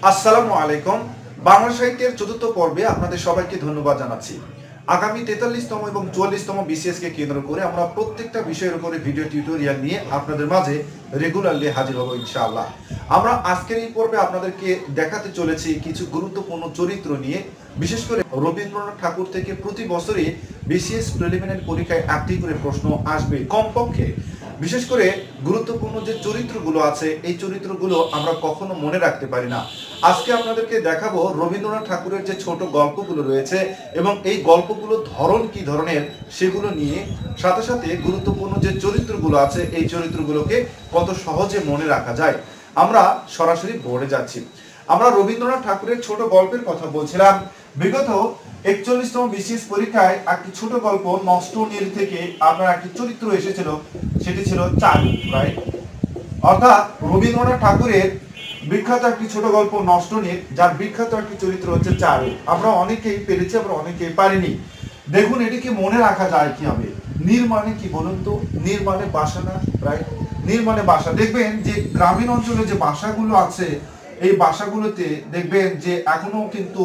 আসসালামু আলাইকুম। বাংলা সাহিত্যের চতুর্থ পর্বে আপনাদের সবাইকে ধন্যবাদ জানাচ্ছি। আগামী 43তম এবং 44তম বিসিএস কে কেন্দ্র করে আমরা প্রত্যেকটা বিষয়ের উপরে ভিডিও টিউটোরিয়াল নিয়ে আপনাদের মাঝে রেগুলারলি হাজির হব ইনশাআল্লাহ। আমরা আজকের এই পর্বে আপনাদেরকে দেখাতে চলেছি কিছু গুরুত্বপূর্ণ চরিত্র নিয়ে। বিশেষ করে রবীন্দ্রনাথ ঠাকুর থেকে প্রতি বছরই বিসিএস প্রিলিমিনারি পরীক্ষায় একটি করে প্রশ্ন আসবে কমপক্ষে। বিশেষ করে গুরুত্বপূর্ণ যে চরিত্রগুলো আছে এই চরিত্রগুলো আমরা কখনো মনে রাখতে পারি না। আজকে আপনাদেরকে দেখাবো রবীন্দ্রনাথ ঠাকুরের যে ছোট গল্পগুলো রয়েছে এবং এই গল্পগুলোর ধরন কি ধরনের সেগুলো নিয়ে, সাথে সাথে গুরুত্বপূর্ণ যে চরিত্রগুলো আছে এই চরিত্রগুলোকে কত সহজে মনে রাখা যায়। আমরা সরাসরি বোর্ডে যাচ্ছি। আমরা রবীন্দ্রনাথ ঠাকুরের ছোট গল্পের কথা বলছিলাম। বিগত 41তম বিসিএস পরীক্ষায় একটি ছোট গল্প নষ্ট নীল থেকে আপনার একটি চরিত্র এসেছিল, সেটি ছিল চারু, রাইট? অর্থাৎ রবীন্দ্রনাথ ঠাকুরের বিখ্যাত একটি ছোট গল্প নষ্ট নীল, যার বিখ্যাত একটি চরিত্র হচ্ছে চারু। আমরা অনেকেই পেরেছি, আমরা অনেকেই পারিনি। দেখুন এটিকে মনে রাখা যায় কিভাবে। নীল মানে কি বলুন তো? নীল মানে বাসা না, রাইট? নীল মানে বাসা। দেখবেন যে গ্রামীণ অঞ্চলে যে বাসাগুলো আছে এই বাসাগুলোতে দেখবেন যে এখনো কিন্তু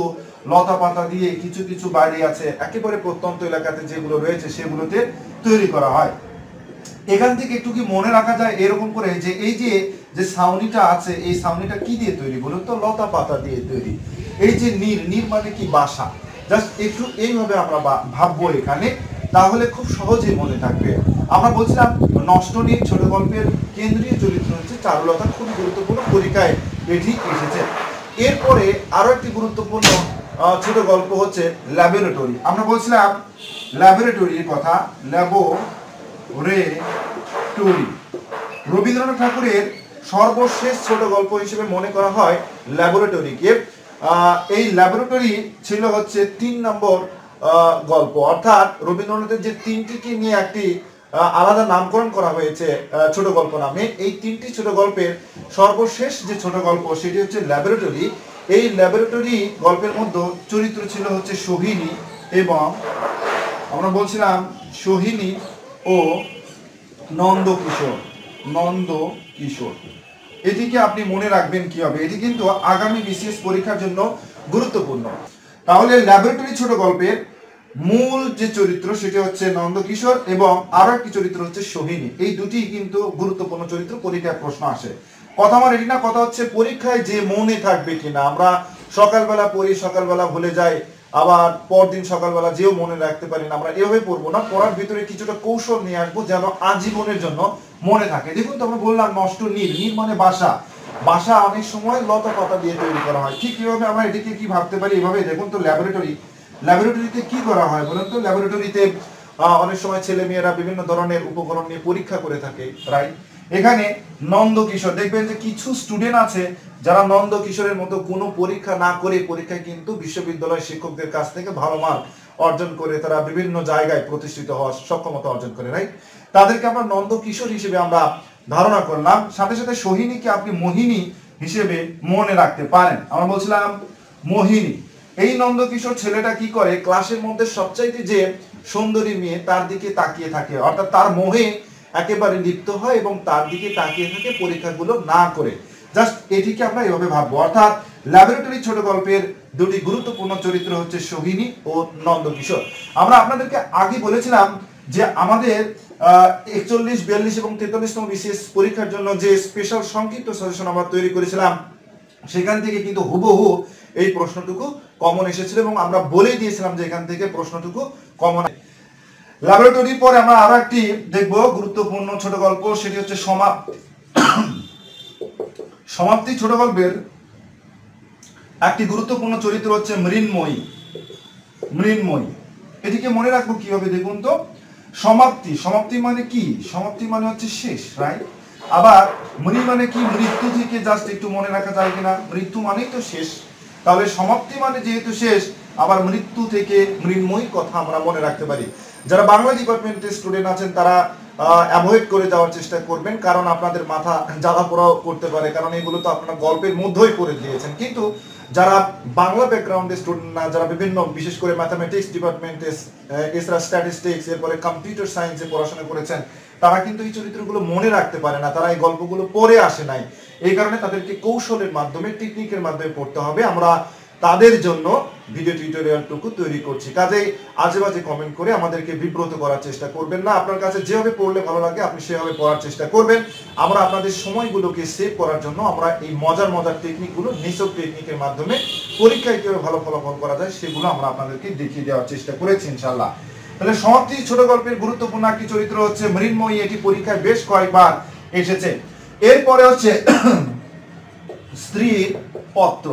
লতা পাতা দিয়ে কিছু কিছু বাড়ি আছে একেবারে প্রত্যন্ত এলাকাতে যেগুলো রয়েছে সেগুলোতে তৈরি করা হয়। এখান থেকে একটু কি মনে রাখা যায় এরকম করে যে এই যে যে ছাউনিটা আছে এই ছাউনিটা কি দিয়ে তৈরি বলুন তো? লতা পাতা দিয়ে তৈরি। এই যে নীল, নীল মানে কি বাসা। জাস্ট একটু এইভাবে আমরা ভাববো এখানে, তাহলে খুব সহজেই মনে থাকবে। আমরা বলছিলাম নষ্ট নীল ছোট গল্পের কেন্দ্রীয় চরিত্র হচ্ছে চারুলতা। খুব গুরুত্বপূর্ণ, পরীক্ষায় এটি এসেছে। এরপরে আরো একটি গুরুত্বপূর্ণ ছোট গল্প হচ্ছে ল্যাবরেটরি। আমরা বলছিলাম ল্যাবরেটরির কথা, ল্যাবরেটরি। রবীন্দ্রনাথ ঠাকুরের সর্বশেষ ছোট গল্প হিসেবে মনে করা হয় ল্যাবরেটরিকে। এই ল্যাবরেটরি ছিল হচ্ছে 3 নম্বর গল্প, অর্থাৎ রবীন্দ্রনাথের যে তিনটিকে নিয়ে একটি আলাদা নামকরণ করা হয়েছে ছোট গল্প নামে। এই তিনটি ছোট গল্পের সর্বশেষ যে ছোট গল্প সেটি হচ্ছে ল্যাবরেটরি। এই ল্যাবরেটরি গল্পের মধ্যে চরিত্র ছিল হচ্ছে সোহিনী, এবং আমরা বলছিলাম সোহিনী ও নন্দকিশোর। এটিকে আপনি মনে রাখবেন কি হবে, এটি কিন্তু আগামী বিসিএস পরীক্ষার জন্য গুরুত্বপূর্ণ। তাহলে ল্যাবরেটরি ছোট গল্পের মূল যে চরিত্র সেটি হচ্ছে নন্দকিশোর এবং আরো একটি চরিত্র হচ্ছে সোহিনী। এই দুটি কিন্তু গুরুত্বপূর্ণ চরিত্র, পরীক্ষায় প্রশ্ন আসে। কথা আমার এটি না, কথা হচ্ছে পরীক্ষায় যে মনে থাকবে কিনা। আমরা সকালবেলা পড়ি, সকালবেলা ভুলে যাই, আবার পরদিন সকালবেলা যেও মনে রাখতে পারি না। আমরা এভাবে পড়বো না, পড়ার ভিতরে কিছুটা কৌশল নিয়ে আসবো যেন আজীবনের জন্য মনে থাকে। দেখুন তো আমরা বললাম নষ্ট নীল, নীল মানে বাসা। বাসা অনেক সময় লতা পাতা দিয়ে তৈরি করা হয়। ঠিক কিভাবে আমরা এটিকে কি ভাবতে পারি, এভাবে দেখুন তো ল্যাবরেটরিতে কি করা হয় বলুন তো? ল্যাবরেটরিতে অনেক সময় ছেলে মেয়েরা বিভিন্ন ধরনের উপকরণ নিয়ে পরীক্ষা করে থাকে, রাইট? এখানে নন্দকিশোর, দেখবেন যে কিছু স্টুডেন্ট আছে যারা নন্দকিশোরের মতো কোনো পরীক্ষা না করে পরীক্ষায় কিন্তু বিশ্ববিদ্যালয় শিক্ষকদের কাছ থেকে ভালো মার্ক অর্জন করে তারা বিভিন্ন জায়গায় প্রতিষ্ঠিত হওয়ার সক্ষমতা অর্জন করে, রাইট? তাদেরকে আমরা নন্দকিশোর হিসেবে আমরা ধারণা করলাম। সাথে সাথে সোহিনীকে আপনি মোহিনী হিসেবে মনে রাখতে পারেন। আমরা বলছিলাম মোহিনী। এই নন্দকিশোর ছেলেটা কি করে, ক্লাসের মধ্যে সবচাইতে যে সুন্দরী মেয়ে তার দিকে তাকিয়ে থাকে, অর্থাৎ তার মোহে একেবারে লিপ্ত হয় এবং তার দিকে তাকিয়ে থাকে পরীক্ষাগুলো না করে। জাস্ট এটিকে আমরা এভাবে ভাববো। অর্থাৎ ল্যাবরেটরি ছোট গল্পের দুটি গুরুত্বপূর্ণ চরিত্র হচ্ছে সোহিনী ও নন্দকিশোর। আমরা আপনাদেরকে আগে বলেছিলাম যে আমাদের 41, 42 এবং 43তম বিসিএস পরীক্ষার জন্য যে স্পেশাল সংক্ষিপ্ত সাজেশন আমরা তৈরি করেছিলাম সেখান থেকে কিন্তু হুবহু এই প্রশ্নটুকু কমন এসেছিল এবং আমরা বলেই দিয়েছিলাম যে এখান থেকে প্রশ্নটুকু কমন। ল্যাবরেটরির পরে আমরা আরো একটি দেখব গুরুত্বপূর্ণ ছোট গল্প, সেটি হচ্ছে সমাপ্তি ছোট গল্পের একটি গুরুত্বপূর্ণ চরিত্র হচ্ছে মৃন্ময়ী। এটিকে মনে রাখবো কিভাবে দেখুন তো? সমাপ্তি মানে কি? সমাপ্তি মানে হচ্ছে শেষ, রাইট? আবার মৃ মানে কি? মৃত্যু থেকে জাস্ট একটু মনে রাখা যায় কিনা? মৃত্যু মানেই তো শেষ। তাহলে সমাপ্তি মানে যেহেতু শেষ, আবার মৃত্যু থেকে মৃন্ময়ী কথা আমরা মনে রাখতে পারি। যারা বাংলা ডিপার্টমেন্টের স্টুডেন্ট আছেন তারা অ্যাভয়েড করে যাওয়ার চেষ্টা করবেন, কারণ আপনাদের মাথা জ্বালা পোড়াও করতে পারে, কারণ এগুলো তো আপনারা গল্পের মধ্যেই পড়ে দিয়েছেন। কিন্তু যারা বাংলা ব্যাকগ্রাউন্ডের স্টুডেন্ট না, যারা বিভিন্ন বিশেষ করে ম্যাথামেটিক্স ডিপার্টমেন্টে, এছাড়া স্ট্যাটিস্টিক্স, এরপরে কম্পিউটার সায়েন্সে পড়াশোনা করেছেন, তারা কিন্তু এই চরিত্রগুলো মনে রাখতে পারে না, তারা এই গল্পগুলো পড়ে আসে নাই। এই কারণে তাদেরকে কৌশলের মাধ্যমে, টেকনিকের মাধ্যমে পড়তে হবে। আমরা তাদের জন্য ভিডিও টিউটোরিয়ালটুকু তৈরি করছি। কাজেই আজে বাজে কমেন্ট করে আমাদেরকে বিব্রত করার চেষ্টা করবেন না। আপনার কাছে যেভাবে পড়লে ভালো লাগে আপনি সেভাবে পড়ার চেষ্টা করবেন। আমরা আপনাদের সময়গুলোকে সেভ করার জন্য আমরা এই মজার মজার টেকনিকগুলো, নিছক টেকনিকের মাধ্যমে পরীক্ষায় কিভাবে ভালো ফলাফল করা যায় সেগুলো আমরা আপনাদেরকে দেখিয়ে দেওয়ার চেষ্টা করেছি ইনশাআল্লাহ। তাহলে সমাপ্তি ছোট গল্পের গুরুত্বপূর্ণ একটি চরিত্র হচ্ছে মৃন্ময়ী। এটি পরীক্ষায় বেশ কয়েকবার এসেছে। এরপরে হচ্ছে স্ত্রীর পত্র।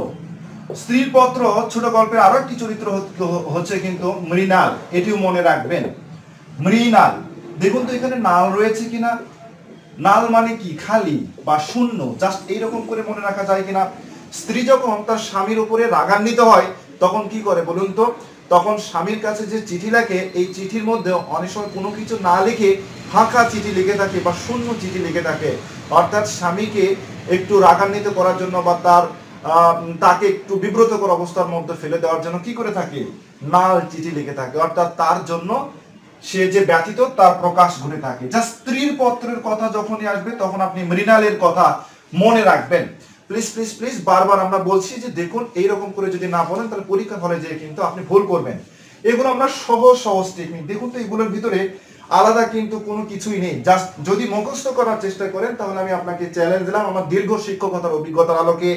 স্ত্রীর পত্র ছোট গল্পের আরো একটি চরিত্র হচ্ছে কিন্তু মৃণাল। এটিও মনে রাখবেন, মৃণাল। দেখুন তো এখানে নাল রয়েছে কিনা। নাল মানে কি? খালি বা শূন্য। জাস্ট এইরকম করে মনে রাখা যায় কিনা। স্ত্রী যখন তার স্বামীর উপরে রাগান্বিত হয় তখন কি করে বলুন তো? তখন স্বামীর কাছে যে চিঠি লেখে, এই চিঠির মধ্যে অনেক সময় কোনো কিছু না লিখে ফাঁকা চিঠি লিখে থাকে বা শূন্য চিঠি লিখে থাকে। অর্থাৎ স্বামীকে একটু রাগান্বিত করার জন্য বা তাকে একটু বিব্রতকর অবস্থার মধ্যে ফেলে দেওয়ার জন্য কি করে থাকে? নাল চিঠি লিখে থাকে। অর্থাৎ তার জন্য সে যে ব্যথিত তার প্রকাশ ঘটে থাকে। যা স্ত্রীর পত্রের কথা যখনই আসবে তখন আপনি মৃণালের কথা মনে রাখবেন। প্লিজ প্লিজ প্লিজ বারবার আমরা বলছি যে দেখুন, এইরকম করে যদি না বলেন তাহলে পরীক্ষা হলে যেয়ে কিন্তু আপনি ভুল করবেন। এগুলো আমরা সহজ সহজ টেকনিক। দেখুন তো এগুলোর ভিতরে আলাদা কিন্তু কোনো কিছুই নেই। জাস্ট যদি মুখস্থ করার চেষ্টা করেন তাহলে আমি আপনাকে চ্যালেঞ্জ দিলাম। আমার দীর্ঘ শিক্ষকতার অভিজ্ঞতার আলোকে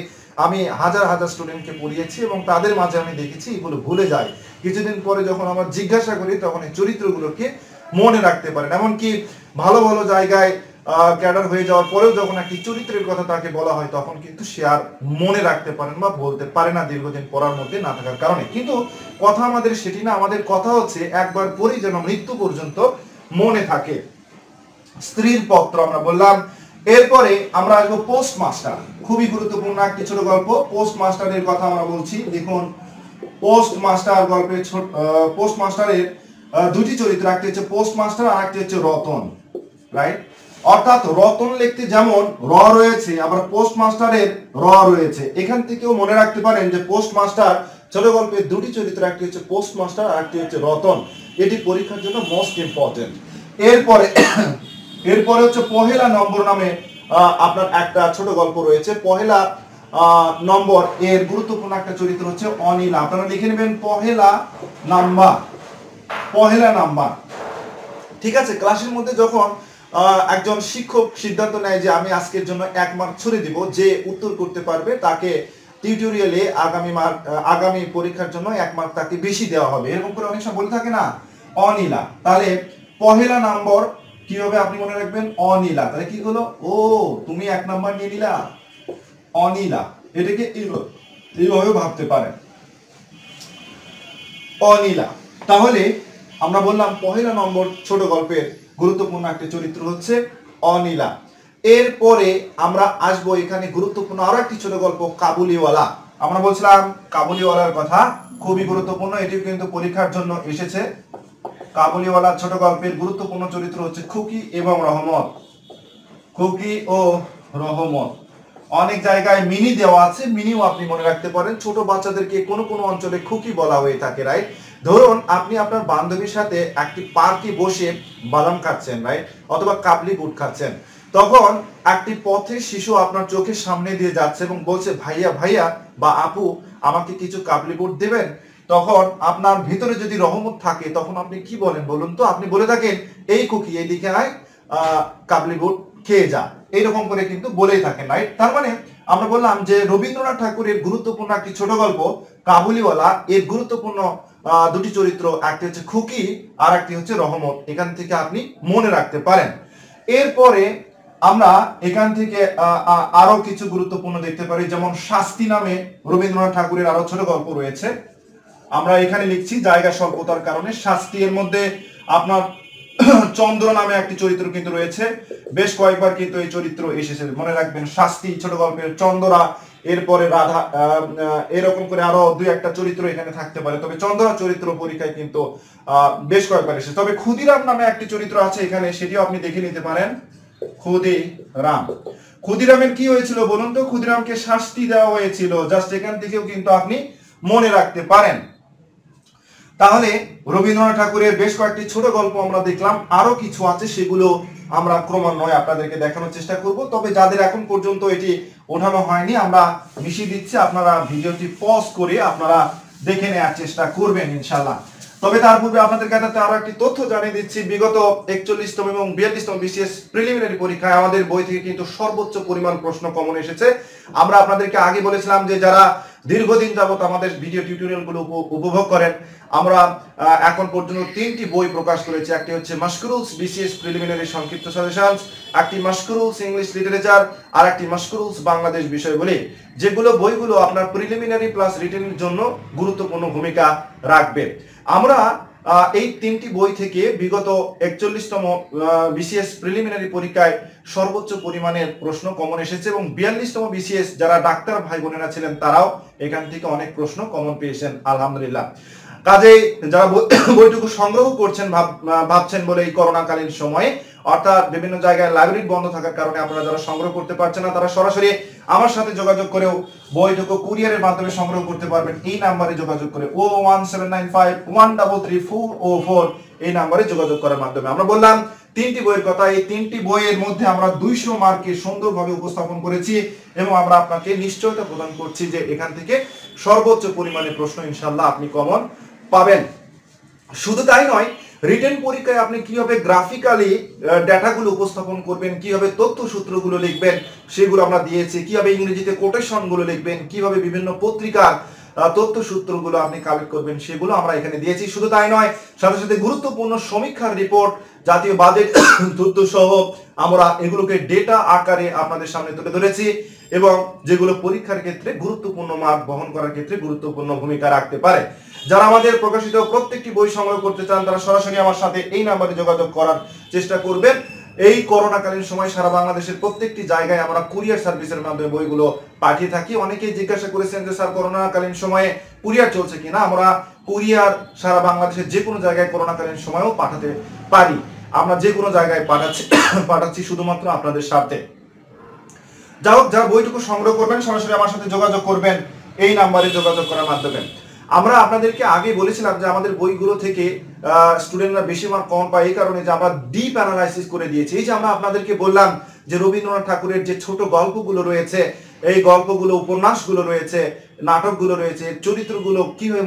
আমি হাজার হাজার স্টুডেন্টকে পড়িয়েছি এবং তাদের মাঝে আমি দেখেছি এগুলো ভুলে যায়। কিছুদিন পরে যখন আমরা জিজ্ঞাসা করি তখন এই চরিত্রগুলোকে মনে রাখতে পারেন। এমনকি ভালো ভালো জায়গায় ক্যাডার হয়ে যাওয়ার পরেও যখন একটি চরিত্রের কথা তাকে বলা হয় তখন কিন্তু সে আর মনে রাখতে পারেন বা বলতে পারে না, দীর্ঘদিন পড়ার মধ্যে না থাকার কারণে। কিন্তু কথা আমাদের সেটি না, আমাদের কথা হচ্ছে একবার পড়েই যেন মৃত্যু পর্যন্ত মনে থাকে। স্ত্রীর পত্র আমরা বললাম। এরপরে আমরা আসবো পোস্ট মাস্টার। খুবই গুরুত্বপূর্ণ একটি ছোট গল্প। পোস্ট মাস্টারের কথা আমরা বলছি। দেখুন, পোস্ট মাস্টার গল্পের পোস্ট মাস্টারের দুটি চরিত্র, একটি হচ্ছে পোস্ট মাস্টার আর একটি হচ্ছে রতন, রাইট? অর্থাৎ রতন লিখতে যেমন র রয়েছে, আবার পোস্ট মাস্টারের র রয়েছে। এখান থেকেও মনে রাখতে পারেন যে পোস্ট মাস্টার ছোট গল্পের দুটি চরিত্র, একটি হচ্ছে পোস্ট মাস্টার আর একটি হচ্ছে রতন। এটি পরীক্ষার জন্য মোস্ট ইম্পর্টেন্ট। এরপরে হচ্ছে পহেলা নম্বর নামে আপনার একটা ছোট গল্প রয়েছে। পহেলা নম্বর এর গুরুত্বপূর্ণ একটা চরিত্র হচ্ছে অনিলা। আপনারা লিখে নেবেন পহেলা নাম্বার, পহেলা নাম্বার। ঠিক আছে, ক্লাসের মধ্যে যখন একজন শিক্ষক সিদ্ধান্ত নেয় যে আমি আজকের জন্য 1 মার্ক ছুড়ে দিব, যে উত্তর করতে পারবে তাকে টিউটোরিয়ালে আগামী পরীক্ষার জন্য 1 মার্ক তাকে বেশি দেওয়া হবে, এরকম করে অনেক সময় বলে থাকে না, অনিলা। তাহলে পহেলা নম্বর কিভাবে আপনি মনে রাখবেন? অনিলা। তাহলে কি হলো? ও তুমি 1 নাম্বার নিয়ে নিলা, অনিলা। এটাকে এইভাবে ভাবতে পারেন, অনিলা। তাহলে আমরা বললাম পহেলা নম্বর ছোট গল্পের গুরুত্বপূর্ণ একটা চরিত্র হচ্ছে অনিলা। এরপরে আমরা আসবো এখানে গুরুত্বপূর্ণ আরো একটি ছোট গল্প, কাবুলিওয়ালা। আমরা বলছিলাম কাবুলিওয়ালার কথা খুবই গুরুত্বপূর্ণ, এটি কিন্তু পরীক্ষার জন্য এসেছে। কাবুলিওয়ালা ছোট গল্পের গুরুত্বপূর্ণ চরিত্র হচ্ছে খুকি এবং রহমত। খুকি ও রহমত। অনেক জায়গায় মিনি দেওয়া আছে, মিনিও আপনি মনে রাখতে পারেন। ছোট বাচ্চাদেরকে কোনো কোনো অঞ্চলে খুকি বলা হয়ে থাকে, রাইট? ধরুন আপনি আপনার বান্ধবীর সাথে একটি পার্কে বসে বাদাম খাচ্ছেন, রাইট, অথবা কাবলি বুট খাচ্ছেন। তখন একটি পথের শিশু আপনার চোখের সামনে দিয়ে যাচ্ছে এবং বলছে ভাইয়া ভাইয়া বা আপু আমাকে কিছু কাবলি বুট দেবেন। তখন আপনার ভিতরে যদি রহমত থাকে তখন আপনি কি বলেন বলুন তো? আপনি বলে থাকেন এই খুকি এইদিকে আয়, কাবলি বুট খেয়ে যা, এইরকম করে কিন্তু বলেই থাকেন, রাইট? তার মানে আমরা বললাম যে রবীন্দ্রনাথ ঠাকুরের গুরুত্বপূর্ণ একটি ছোট গল্প কাবুলিওয়ালা, এর গুরুত্বপূর্ণ দুটি চরিত্র, একটি হচ্ছে খুকি আর একটি হচ্ছে রহমত। এখান থেকে আপনি মনে রাখতে পারেন। এরপরে আমরা এখান থেকে আরো কিছু গুরুত্বপূর্ণ দেখতে পারি, যেমন শাস্তি নামে রবীন্দ্রনাথ ঠাকুরের আরো ছোট গল্প রয়েছে। আমরা এখানে লিখছি জায়গা স্বল্পতার কারণে শাস্তি। এর মধ্যে আপনার চন্দ্র নামে একটি চরিত্র কিন্তু রয়েছে, বেশ কয়েকবার কিন্তু এই চরিত্র এসেছে, মনে রাখবেন। শাস্তি ছোট গল্পের চন্দ্রা, এরপরে রাধা, এরকম করে আরো 2-1টা চরিত্র এখানে থাকতে পারে। তবে চন্দ্রা চরিত্র পরীক্ষায় কিন্তু বেশ কয়েকবার এসেছে। তবে ক্ষুদিরাম নামে একটি চরিত্র আছে এখানে, সেটিও আপনি দেখে নিতে পারেন। ক্ষুদিরাম, ক্ষুদিরামের কি হয়েছিল বলুন তো? ক্ষুদিরামকে শাস্তি দেওয়া হয়েছিল। জাস্ট এখান থেকেও কিন্তু আপনি মনে রাখতে পারেন। তাহলে রবীন্দ্রনাথ ঠাকুরের বেশ কয়েকটি ছোট গল্প আমরা দেখলাম, আরো কিছু আছে সেগুলো আমরা ক্রমান্বয়ে আপনাদেরকে দেখানোর চেষ্টা করব। তবে যাদের এখন পর্যন্ত এটি ওঠানো হয়নি, আমরা মিশিয়ে দিচ্ছি, আপনারা ভিডিওটি পজ করে আপনারা দেখে নেওয়ার চেষ্টা করবেন ইনশাল্লাহ। তবে তার পূর্বে আপনাদের কাছে আরো একটি তথ্য জানিয়ে দিচ্ছি, বিগত 41তম এবং 42তম বিসিএস প্রিলিমিনারি পরীক্ষায় আমাদের বই থেকে কিন্তু সর্বোচ্চ পরিমাণ প্রশ্ন কমন এসেছে। আমরা আপনাদেরকে আগে বলেছিলাম যে যারা দীর্ঘদিন যাবত আমাদের ভিডিও টিউটোরিয়ালগুলো উপভোগ করেন, আমরা এখন পর্যন্ত 3টি বই প্রকাশ করেছি। একটি হচ্ছে মাশকুরুলস বিসিএস প্রিলিমিনারি সংক্ষিপ্ত সাজেশনস, একটি মাশকুরুলস ইংলিশ লিটারেচার, আর একটি মাশকুরুলস বাংলাদেশ বিষয়গুলি, যেগুলো বইগুলো আপনার প্রিলিমিনারি প্লাস রিটেনের জন্য গুরুত্বপূর্ণ ভূমিকা রাখবে। আমরা এই 3টি বই থেকে বিগত 41তম বিসিএস প্রিলিমিনারি পরীক্ষায় সর্বোচ্চ পরিমাণের প্রশ্ন কমন এসেছে এবং 42তম বিসিএস যারা ডাক্তার ভাই বোনেরা ছিলেন তারাও এখান থেকে অনেক প্রশ্ন কমন পেয়েছেন আলহামদুলিল্লাহ। কাজেই যারা বইটুকু সংগ্রহ করছেন ভাবছেন বলে এই করোনাকালীন সময়ে, অর্থাৎ বিভিন্ন জায়গায় লাইব্রেরি বন্ধ থাকার কারণে আপনারা যারা সংগ্রহ করতে পারছেন না, তারা সরাসরি আমার সাথে যোগাযোগ করেও বইটুকু কুরিয়ারের মাধ্যমে সংগ্রহ করতে পারবেন। এই নাম্বারে যোগাযোগ করে 01795130404 এই নাম্বারে যোগাযোগ করার মাধ্যমে। আমরা বললাম 3টি বইয়ের কথা, এই 3টি বইয়ের মধ্যে আমরা 200 মার্কে সুন্দরভাবে উপস্থাপন করেছি এবং আমরা আপনাকে নিশ্চয়তা প্রদান করছি যে এখান থেকে সর্বোচ্চ পরিমাণে প্রশ্ন ইনশাআল্লাহ আপনি কমন পাবেন। শুধু তাই নয়, রিটেন পরীক্ষায় আপনি কিভাবে গ্রাফিক্যালি ডেটাগুলো উপস্থাপন করবেন, কিভাবে তথ্য সূত্রগুলো লিখবেন সেগুলো আমরা দিয়েছি, কিভাবে ইংরেজিতে কোটেশনগুলো লিখবেন, কিভাবে বিভিন্ন পত্রিকার তথ্য সূত্রগুলো আপনি কালেক্ট করবেন সেগুলো আমরা এখানে দিয়েছি। শুধু তাই নয়, সাথে সাথে গুরুত্বপূর্ণ সমীক্ষার রিপোর্ট, জাতীয় বাজেট তথ্য সহ আমরা এগুলোকে ডেটা আকারে আপনাদের সামনে তুলে ধরেছি এবং যেগুলো পরীক্ষার ক্ষেত্রে গুরুত্বপূর্ণ মার্ক বহন করার ক্ষেত্রে গুরুত্বপূর্ণ ভূমিকা রাখতে পারে। যারা আমাদের প্রকাশিত প্রত্যেকটি বই সংগ্রহ করতে চান তারা সরাসরি আমার সাথে এই নাম্বারে যোগাযোগ করার চেষ্টা করবেন। এই করোনাকালীন সময় সারা বাংলাদেশের প্রত্যেকটি জায়গায় আমরা কুরিয়ার সার্ভিসের মাধ্যমে বইগুলো পাঠিয়ে থাকি। অনেকেই জিজ্ঞাসা করেছেন যে স্যার করোনাকালীন সময়ে কুরিয়ার চলছে কিনা। আমরা কুরিয়ার সারা বাংলাদেশের যে কোনো জায়গায় করোনাকালীন সময়েও পাঠাতে পারি। আমরা যে কোনো জায়গায় পাঠাচ্ছি শুধুমাত্র আপনাদের স্বার্থে। যাই হোক, যারা বইটুকু সংগ্রহ করবেন সরাসরি আমার সাথে যোগাযোগ করবেন এই নাম্বারে যোগাযোগ করার মাধ্যমে। আমরা আপনাদেরকে আগে বলেছিলাম যে আমাদের বইগুলো থেকে স্টুডেন্টরা বেশি মার্ক কম পায় এই কারণে যে আমরা ডিপ অ্যানালাইসিস করে দিয়েছি। এই যে আমরা আপনাদেরকে বললাম যে রবীন্দ্রনাথ ঠাকুরের যে ছোট গল্পগুলো রয়েছে, এই গল্পগুলো, উপন্যাসগুলো রয়েছে, নাটকগুলো রয়েছে, চরিত্রগুলো কিভাবে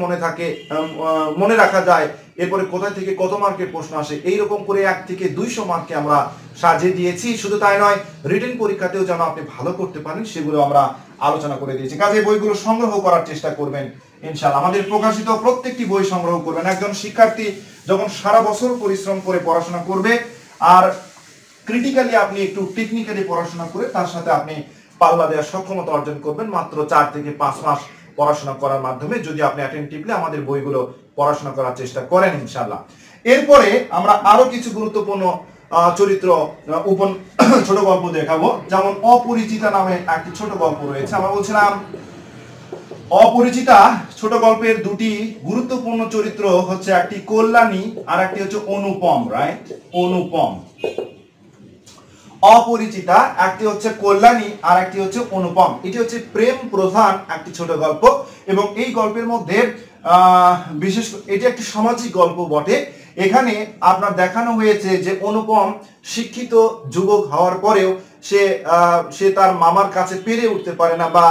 মনে রাখা যায়, এরপরে কোথায় থেকে কত মার্কের প্রশ্ন আসে, এইরকম করে 1 থেকে 200 মার্কে আমরা সাজিয়ে দিয়েছি। শুধু তাই নয়, রিটেন পরীক্ষাতেও যেন আপনি ভালো করতে পারেন সেগুলো আমরা আলোচনা করে দিয়েছি। কাজে বইগুলো সংগ্রহ করার চেষ্টা করবেন ইনশাআল্লাহ। আমাদের প্রকাশিত প্রত্যেকটি বই সংগ্রহ করবেন। একজন শিক্ষার্থী যখন সারা বছর পরিশ্রম করে পড়াশোনা করবে আর ক্রিটিক্যালি আপনি একটু টেকনিক্যালি পড়াশোনা করে তার সাথে আপনি পাল্লা দেওয়ার সক্ষমতা অর্জন করবেন মাত্র 4 থেকে 5 মাস পড়াশোনা করার মাধ্যমে, যদি আপনি অ্যাটেনটিভলি আমাদের বইগুলো পড়াশোনা করার চেষ্টা করেন ইনশাআল্লাহ। এরপরে আমরা আরো কিছু গুরুত্বপূর্ণ চরিত্র ছোট গল্প দেখাবো। যেমন অপরিচিতা নামে একটি ছোট গল্প রয়েছে। আমরা বলছিলাম অপরিচিতা ছোট গল্পের 2টি গুরুত্বপূর্ণ চরিত্র হচ্ছে একটি কল্যাণী আর একটি হচ্ছে অনুপম। রাইট, অনুপম। অপরিচিতা একটি হচ্ছে কল্যাণী আর একটি হচ্ছে অনুপম। এটি হচ্ছে প্রেম প্রধান একটি ছোট গল্প এবং এই গল্পের মধ্যে বিশেষ এটি একটি সামাজিক গল্প বটে। এখানে আপনার দেখানো হয়েছে যে অনুপম শিক্ষিত যুবক হওয়ার পরেও সে তার মামার কাছে পেরে উঠতে পারে না, বা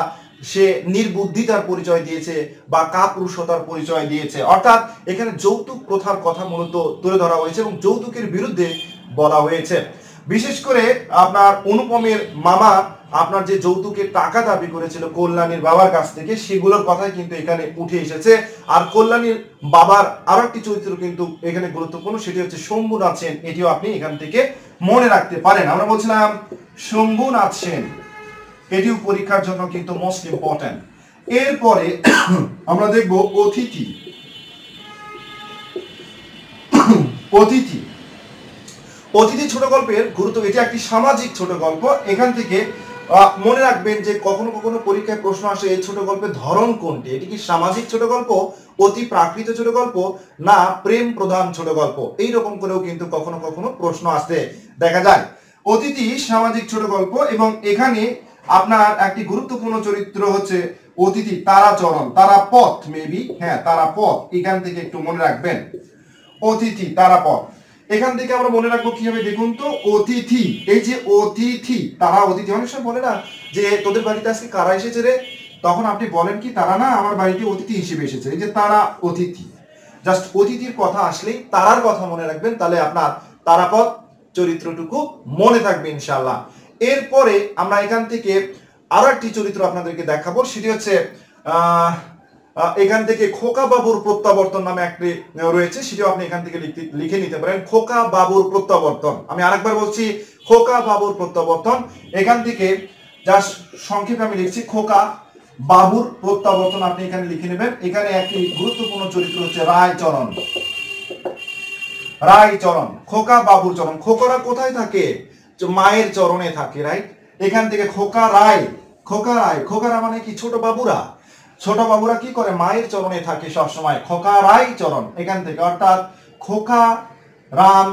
সে নির্বুদ্ধিতার পরিচয় দিয়েছে বা কাপুরুষতার পরিচয় দিয়েছে। অর্থাৎ এখানে যৌতুক প্রথার কথা মূলত তুলে ধরা হয়েছে এবং যৌতুকের বিরুদ্ধে বলা হয়েছে। বিশেষ করে আপনার অনুপমের মামা আপনার যে যৌতুকের টাকা দাবি করেছিল কল্যাণীর বাবার কাছ থেকে, সেগুলোর কথাই কিন্তু এখানে উঠে এসেছে। আর কল্যাণীর বাবার আরো একটি চরিত্র কিন্তু এখানে গুরুত্বপূর্ণ, সেটি হচ্ছে শম্ভুনাথ সেন। এটিও আপনি এখান থেকে মনে রাখতে পারেন। আমরা বলছিলাম শম্ভুনাথ সেন, এটিও পরীক্ষার জন্য কিন্তু মোস্ট ইম্পর্টেন্ট। এরপরে আমরা দেখব অতিথি। অতিথি অতিথি ছোট গল্পের গুরুত্ব, এটি একটি সামাজিক ছোট গল্প। এখান থেকে মনে রাখবেন যে কখনো কখনো পরীক্ষায় প্রশ্ন আসে এই ছোট গল্পের ধরন কোনটি, এটি কি সামাজিক ছোট গল্প, অতি প্রাকৃত ছোট গল্প, না প্রেম প্রধান ছোট গল্প। এইরকম করেও কিন্তু কখনো কখনো প্রশ্ন আসতে দেখা যায়। অতিথি সামাজিক ছোট গল্প এবং এখানে আপনার একটি গুরুত্বপূর্ণ চরিত্র হচ্ছে অতিথি তারাচরণ, তারাপথ, মেবি, হ্যাঁ তারাপথ। এখান থেকে একটু মনে রাখবেন অতিথি তারাপথ। এখান থেকে আমরা মনে রাখবো কি হবে দেখুন তো, অতিথি। এই যে অতিথি, তারা অতিথি। অনেক সময় বলে না যে তোদের বাড়িতে আজকে কারা এসেছে রে, তখন আপনি বলেন কি তারা না আমার বাড়িতে অতিথি হিসেবে এসেছে। এই যে তারা অতিথি, জাস্ট অতিথির কথা আসলেই তারার কথা মনে রাখবেন, তাহলে আপনার তারাপদ চরিত্রটুকু মনে থাকবে ইনশাআল্লাহ। এরপরে আমরা এখান থেকে আরো একটি চরিত্র আপনাদেরকে দেখাবো, সেটি হচ্ছে এখান থেকে খোকা বাবুর প্রত্যাবর্তন নামে একটি রয়েছে, সেটিও আপনি এখান থেকে লিখে নিতে পারেন। খোকা বাবুর প্রত্যাবর্তন, আমি আরেকবার বলছি, খোকা বাবুর প্রত্যাবর্তন। এখান থেকে জাস্ট সংক্ষেপে আমি লিখছি খোকা বাবুর প্রত্যাবর্তন, আপনি এখানে লিখে নেবেন। এখানে একটি গুরুত্বপূর্ণ চরিত্র হচ্ছে রায়চরণ। রায়চরণ, খোকা বাবুর চরণ। খোকারা কোথায় থাকে? মায়ের চরণে থাকে, রাইট? এখান থেকে খোকা রায়, খোকা রায়, খোকারা মানে কি? ছোট বাবুরা। ছোট বাবুরা কি করে? মায়ের চরণে থাকে সবসময়, খোকা রায় চরণ। এখান থেকে অর্থাৎ খোকা রাম,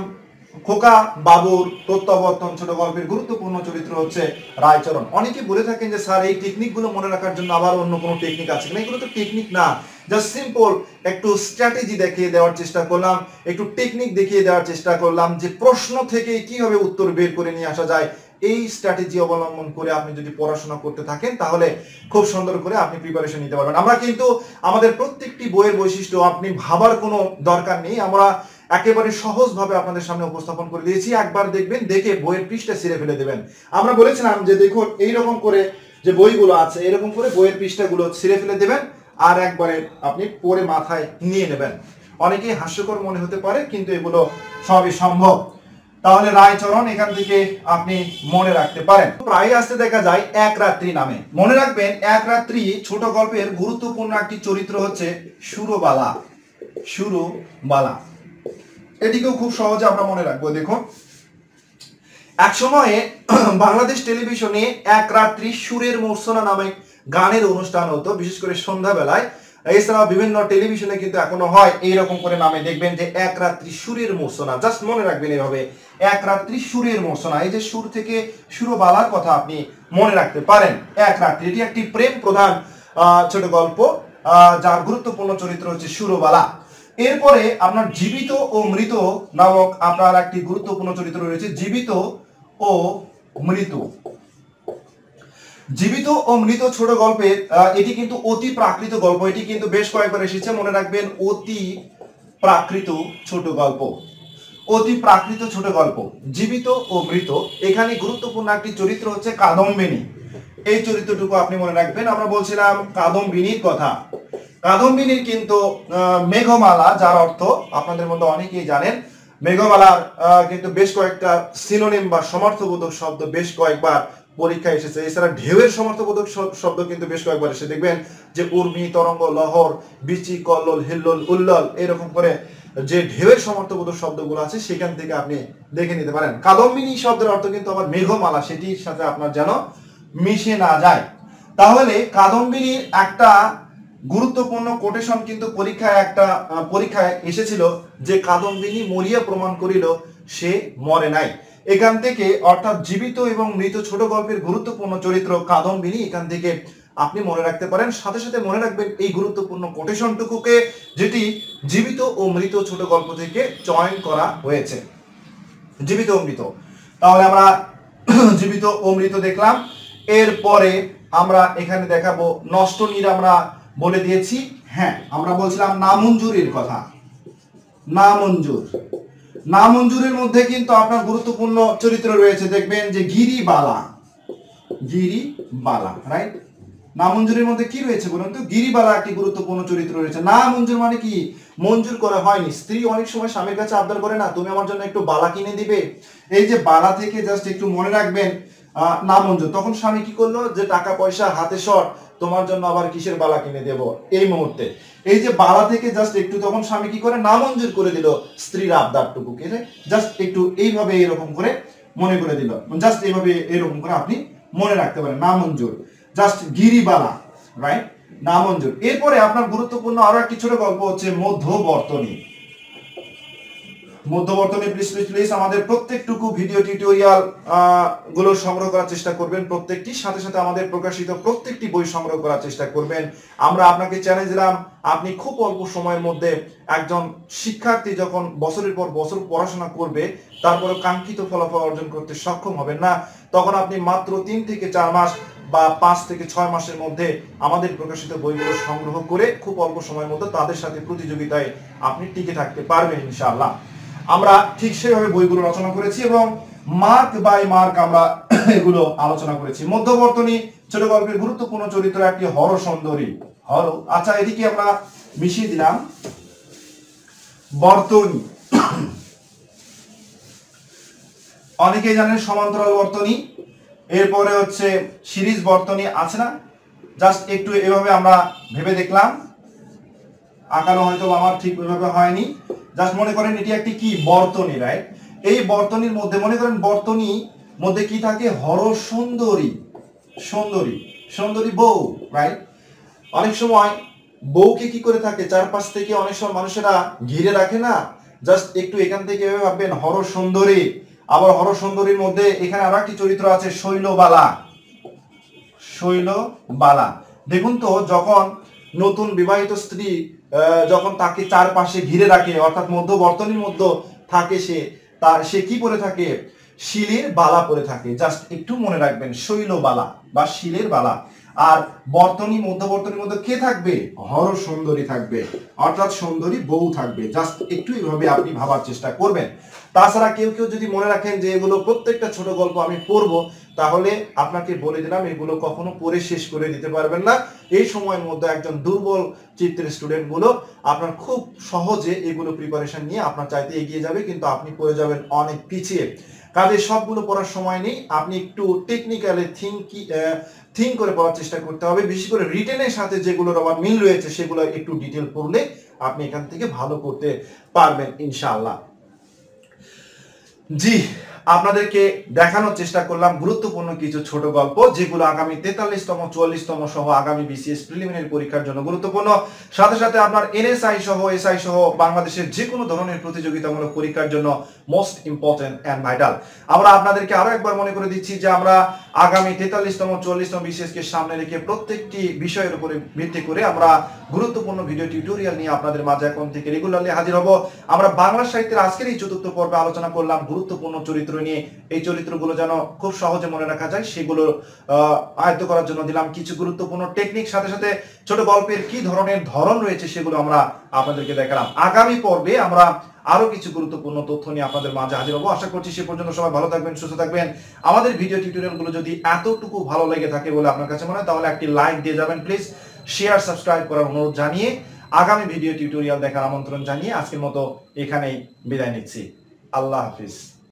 খোকা বাবুর প্রত্যাবর্তন ছোট গল্পের গুরুত্বপূর্ণ চরিত্র হচ্ছে রায়চরণ। অনেকে বলে থাকেন যে স্যার এই টেকনিক গুলো মনে রাখার জন্য আবার অন্য কোনো টেকনিক আছে কিনা। এগুলো তো টেকনিক না, জাস্ট সিম্পল একটু স্ট্র্যাটেজি দেখিয়ে দেওয়ার চেষ্টা করলাম, একটু টেকনিক দেখিয়ে দেওয়ার চেষ্টা করলাম যে প্রশ্ন থেকে কিভাবে উত্তর বের করে নিয়ে আসা যায়। এই স্ট্র্যাটেজি অবলম্বন করে আপনি যদি পড়াশোনা করতে থাকেন তাহলে খুব সুন্দর করে আপনি প্রিপারেশন নিতে পারবেন। আমরা কিন্তু আমাদের প্রত্যেকটি বইয়ের বৈশিষ্ট্য আপনি ভাবার কোনো দরকার নেই, আমরা একেবারে সহজভাবে আপনাদের সামনে উপস্থাপন করে দিয়েছি। একবার দেখবেন, দেখে বইয়ের পৃষ্ঠা ছিঁড়ে ফেলে দেবেন। আমরা বলেছিলাম যে দেখুন এইরকম করে যে বইগুলো আছে, এরকম করে বইয়ের পৃষ্ঠাগুলো ছিঁড়ে ফেলে দেবেন আর একবারে আপনি পড়ে মাথায় নিয়ে নেবেন। অনেকেই হাস্যকর মনে হতে পারে, কিন্তু এগুলো সবই সম্ভব। তাহলে রায়চরণ এখান থেকে আপনি মনে রাখতে পারেন। প্রায় আসতে দেখা যায় এক রাত্রি নামে। মনে রাখবেন, এক রাত্রি ছোট গল্পের গুরুত্বপূর্ণ একটি চরিত্র হচ্ছে সুরবালা। সুরবালা, এটিকেও খুব সহজে আমরা মনে রাখবো। দেখুন, এক সময়ে বাংলাদেশ টেলিভিশনে এক রাত্রি সুরের মূর্ছনা নামে গানের অনুষ্ঠান হতো, বিশেষ করে সন্ধ্যাবেলায়। এছাড়াও বিভিন্ন টেলিভিশনে কিন্তু এখনো হয় এইরকম করে নামে, দেখবেন যে এক রাত্রি সুরের মূর্ছনা। জাস্ট মনে রাখবেন এইভাবে, এক রাত্রি সুরের মূর্ছনা। এই যে সুর থেকে সুরবালার কথা আপনি মনে রাখতে পারেন। এক রাত্রি, এটি একটি প্রেম প্রধান ছোট গল্প, যার গুরুত্বপূর্ণ চরিত্র হচ্ছে সুরবালা। এরপরে আপনার জীবিত ও মৃত নামক আপনার একটি গুরুত্বপূর্ণ চরিত্র রয়েছে। জীবিত ও মৃত। জীবিত ও মৃত ছোট গল্পের এটি কিন্তু অতি প্রাকৃত গল্প। এটি কিন্তু বেশ কয়েকবার এসেছে, মনে রাখবেন, অতি প্রাকৃত ছোট গল্প। অতি প্রাকৃত ছোট গল্প, জীবিত ও মৃত। এখানে গুরুত্বপূর্ণ একটি চরিত্র হচ্ছে কাদম্বিনী। এই চরিত্রটুকু আপনি মনে রাখবেন। আমরা বলছিলাম কাদম্বিনীর কথা। কাদম্বিনীর কিন্তু মেঘমালা, যার অর্থ আপনাদের মধ্যে অনেকেই জানেন। মেঘমালার কিন্তু বেশ কয়েকটা সিনোনিম বা সমার্থবোধক শব্দ বেশ কয়েকবার পরীক্ষায় এসেছে। এছাড়া ঢেউয়ের সমার্থবোধক শব্দ কিন্তু বেশ কয়েকবার এসে দেখবেন যে উর্মি, তরঙ্গ, লহর, বিচি, কল্লোল, হিল্লোল, উল্লল, এরকম করে যে ঢেউয়ের সমার্থবোধক শব্দগুলো আছে সেখান থেকে আপনি দেখে নিতে পারেন। কাদম্বিনী শব্দের অর্থ কিন্তু আবার মেঘমালা, সেটির সাথে আপনার যেন মিশে না যায়। তাহলে কাদম্বিনীর একটা গুরুত্বপূর্ণ কোটেশন কিন্তু পরীক্ষায় এসেছিল যে কাদম্বিনী মরিয়া প্রমাণ করিল সে মরে নাই। এখান থেকে অর্থাৎ জীবিত এবং মৃত ছোট গল্পের গুরুত্বপূর্ণ চরিত্র কাদম্বিনী, এখান থেকে আপনি মনে রাখতে পারেন। সাথে সাথে মনে রাখবেন এই গুরুত্বপূর্ণ কোটেশনটুকুকে, যেটি জীবিত ও মৃত ছোট গল্প থেকে চয়ন করা হয়েছে। জীবিত ও মৃত, তাহলে আমরা জীবিত ও মৃত দেখলাম। এরপরে আমরা এখানে দেখাবো নষ্ট নীর, আমরা বলে দিয়েছি। হ্যাঁ, আমরা বলছিলাম নামঞ্জুরের কথা। নামঞ্জুর, নামঞ্জুরের মধ্যে কিন্তু আপনার গুরুত্বপূর্ণ চরিত্র রয়েছে, দেখবেন যে গিরিবালা। গিরিবালা, রাইট? নামঞ্জুরের মধ্যে কি রয়েছে বলুন তো? গিরিবালা একটি গুরুত্বপূর্ণ চরিত্র রয়েছে। নামঞ্জুর মানে কি? মঞ্জুর করা হয়নি। স্ত্রী অনেক সময় স্বামীর কাছে আবদার করে না, তুমি আমার জন্য একটু বালা কিনে দিবে। এই যে বালা থেকে জাস্ট একটু মনে রাখবেন নামঞ্জুর। তখন স্বামী কি করলো, যে টাকা পয়সা হাতে শর্ট, তোমার জন্য আবার কিসের বালা কিনে দেব এই মুহূর্তে। এই যে বালা থেকে জাস্ট একটু তখন স্বামী কি করে, নামঞ্জুর করে দিল স্ত্রীর আবদারটুকুকে। জাস্ট একটু এইভাবে এরকম করে মনে করে দিল, জাস্ট এইভাবে এরকম করে আপনি মনে রাখতে পারেন নামঞ্জুর। Just Giribala, right? নামঞ্জুর। এরপরে আপনার গুরুত্বপূর্ণ আরো একটি ছোট গল্প হচ্ছে মধ্যবর্তনী। মধ্যবর্তনী প্লিজ আমাদের প্রত্যেকটুকু ভিডিও টিউটোরিয়াল গুলো সংগ্রহ করার চেষ্টা করবেন, প্রত্যেকটি সাথে সাথে আমাদের প্রকাশিত প্রত্যেকটি বই সংগ্রহ করার চেষ্টা করবেন। আমরা আপনাকে চ্যালেঞ্জ দিলাম, আপনি খুব অল্প সময়ের মধ্যে একজন শিক্ষার্থী যখন বছরের পর বছর পড়াশোনা করবে তারপরে কাঙ্ক্ষিত ফলাফল অর্জন করতে সক্ষম হবেন না, তখন আপনি মাত্র 3 থেকে 4 মাস বা 5 থেকে 6 মাসের মধ্যে আমাদের প্রকাশিত বইগুলো সংগ্রহ করে খুব অল্প সময়ের মধ্যে তাদের সাথে প্রতিযোগিতায় আপনি টিকে থাকতে পারবেন ইনশাআল্লাহ। আমরা ঠিক সেভাবে বইগুলো রচনা করেছি এবং মার্ক বাই মার্ক আমরা এগুলো আলোচনা করেছি। মধ্যবর্তনী ছোট গল্পের গুরুত্বপূর্ণ চরিত্র একটি হর সুন্দরী। আচ্ছা, এদিকে আমরা মিশিয়ে দিলাম বর্তনী। অনেকেই জানেন সমান্তরাল বর্তনী, এরপরে হচ্ছে সিরিজ বর্তনী আছে না, জাস্ট একটু এভাবে আমরা ভেবে দেখলাম, আঁকানো হয়তো আমার ঠিক ওইভাবে হয়নি। জাস্ট মনে করেন এটি একটি কি বর্তনী, রাইট? এই বর্তনীর মধ্যে মনে করেন বর্তনী মধ্যে কি থাকে, হর সুন্দরী, সুন্দরী বউ, রাইট? অনেক সময় বউকে কি করে থাকে, চারপাশ থেকে অনেক সময় মানুষেরা ঘিরে রাখে না, জাস্ট একটু এখান থেকে ভাববেন হর সুন্দরী। আবার হর সুন্দরীর মধ্যে এখানে আরো একটি চরিত্র আছে শৈলবালা। দেখুন তো, যখন নতুন বিবাহিত স্ত্রী যখন তাকে চারপাশে ঘিরে রাখে, অর্থাৎ মধ্যবর্তনীর মধ্যে থাকে, সে কি পরে থাকে, শিলের বালা পরে থাকে। জাস্ট একটু মনে রাখবেন, শৈলবালা বা শিলের বালা। আর মধ্যবর্তনীর মধ্যে কে থাকবে, হর সুন্দরী থাকবে, অর্থাৎ সুন্দরী বউ থাকবে। জাস্ট একটু এইভাবে আপনি ভাবার চেষ্টা করবেন। তাছাড়া কেউ যদি মনে রাখেন যে এগুলো প্রত্যেকটা ছোট গল্প আমি পড়বো, তাহলে আপনাকে বলে দিলাম এগুলো কখনো পড়ে শেষ করে দিতে পারবেন না। এই সময়ের মধ্যে একজন দুর্বল চিত্রের স্টুডেন্ট গুলো আপনার খুব সহজে এগুলো প্রিপারেশন নিয়ে আপনার চাইতে এগিয়ে যাবে, কিন্তু আপনি পড়ে যাবেন অনেক পিছিয়ে। কাজে সবগুলো পড়ার সময় নেই, আপনি একটু টেকনিক্যালি থিঙ্ক করে পড়ার চেষ্টা করতে হবে। বিশেষ করে রিটেনের সাথে যেগুলোর আবার মিল রয়েছে সেগুলো একটু ডিটেল পড়লে আপনি এখান থেকে ভালো করতে পারবেন ইনশাআল্লাহ। জি, আপনাদেরকে দেখানোর চেষ্টা করলাম গুরুত্বপূর্ণ কিছু ছোট গল্প, যেগুলো আগামী 43তম 44তম সহ আগামী বিসিএস প্রিলিমিনারি পরীক্ষার জন্য গুরুত্বপূর্ণ। সাথে সাথে আপনার এনএসআই সহ এসআই সহ বাংলাদেশের যে কোনো ধরনের প্রতিযোগিতামূলক পরীক্ষার জন্য মোস্ট ইম্পর্টেন্ট এন্ড ভাইটাল। আমরা আপনাদেরকে আরো একবার মনে করে দিচ্ছি যে আমরা আগামী 43তম 44তম বিসিএস কে সামনে রেখে প্রত্যেকটি বিষয়ের উপরে ভিত্তি করে আমরা গুরুত্বপূর্ণ ভিডিও টিউটোরিয়াল নিয়ে আপনাদের মাঝে এখন থেকে রেগুলারলি হাজির হব। আমরা বাংলা সাহিত্যের আজকের এই চতুর্থ পর্বে আলোচনা করলাম গুরুত্বপূর্ণ চরিত্র নিয়ে। এই চরিত্রগুলো যেন খুব সহজে মনে রাখা যায় সেগুলো আয়ত্ত করার জন্য দিলাম কিছু গুরুত্বপূর্ণ টেকনিক, সাথে সাথে ছোট গল্পের কি ধরনের ধরন রয়েছে সেগুলো আমরা আপনাদেরকে দেখালাম। আগামী পর্বে আমরা আরো কিছু গুরুত্বপূর্ণ তথ্য নিয়ে আপনাদের মাঝে হাজির হবো। আশা করছি সে পর্যন্ত সবাই ভালো থাকবেন, সুস্থ থাকবেন। আমাদের ভিডিও টিউটোরিয়াল গুলো যদি এতটুকু ভালো লেগে থাকে বলে আপনার কাছে মনে হয়, তাহলে একটি লাইক দিয়ে যাবেন প্লিজ। শেয়ার সাবস্ক্রাইব করার অনুরোধ জানিয়ে আগামী ভিডিও টিউটোরিয়াল দেখার আমন্ত্রণ জানিয়ে আজকের মতো এখানেই বিদায় নিচ্ছি। আল্লাহ হাফিজ।